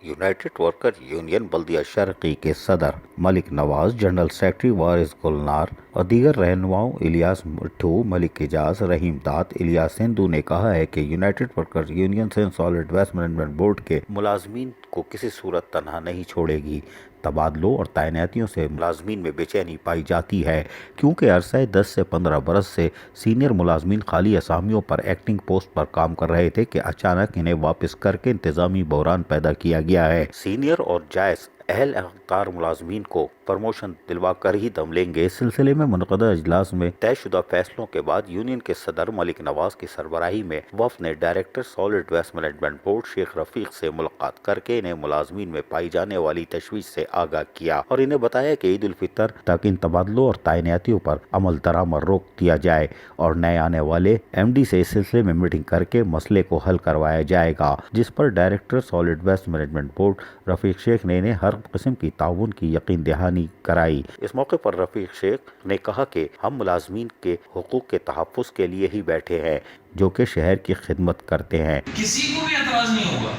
United worker union بلدیہ شرقی کے صدر ملک نواز، جنرل سیکرٹری وارث گلنار اور دیگر رہنماؤں الیاس مٹھو، ملک اعجاز، رحیم داد، الیاس ہندو نے کہا ہے کہ united worker union solid waste management board کے ملازمین کو کسی صورت تنہا نہیں چھوڑے گی۔ تبادلوں اور تعیناتیوں سے ملازمین میں بے چینی پائی جاتی ہے، کیونکہ عرصہ 10 سے 15 برس سے سینئر ملازمین خالی اسامیوں پر ایکٹنگ پوسٹ پر کام کر رہے تھے کہ اچانک انہیں واپس کر کے انتظامی بحران پیدا کیا گیا ہے۔ سینئر اور جائز اہل اختیار ملازمین کو پروموشن دلوا کر ہی دم لیں گے۔ اس سلسلے میں منعقدہ اجلاس میں طے شدہ فیصلوں کے بعد یونین کے صدر ملک نواز کی سربراہی میں وفد نے director solid waste management board Sheikh Rafiq سے ملاقات کر کے انہیں ملازمین میں پائی جانے والی تشویش سے آگاہ کیا اور انہیں بتایا کہ عید الفطر تک ان تبادلوں اور تعیناتیوں پر عمل درآمد روک دیا جائے اور نئے آنے والے ایم ڈی سے اس سلسلے میں میٹنگ کر کے مسئلے کو حل کروایا جائے گا، جس پر director solid waste management board Rafiq Shaikh نے انہیں ہر قسم کی تعاون کی یقین دہانی کرائی۔ اس موقع پر رفیق شیخ نے کہا کہ ہم ملازمین کے حقوق کے تحفظ کے لیے ہی بیٹھے ہیں، جو کہ شہر کی خدمت کرتے ہیں۔ کسی کو بھی اعتراض نہیں ہوگا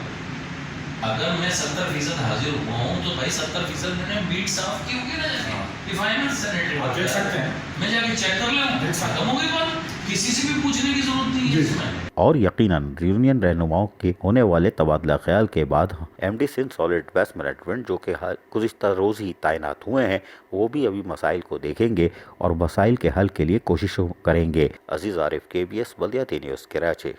اگر میں 70% حاضر ہوا ہوں تو بھائی 70% میں نے بیٹ صاف کی ہوگی نا، ڈیفائنمنٹ سینیٹری میں جا کے چیک کر لوں، ختم ہو گئی بات، کسی سے بھی پوچھنے کی ضرورت نہیں ہے اس میں۔ اور یقیناً یونین رہنماؤں کے ہونے والے تبادلہ خیال کے بعد M D solid waste management جو کہ گزشتہ روز ہی تعینات ہوئے ہیں، وہ بھی ابھی مسائل کو دیکھیں گے اور مسائل کے حل کے لیے کوششوں کریں گے۔ عزیز عارف، KBS بلدیاتی نیوز، کراچی۔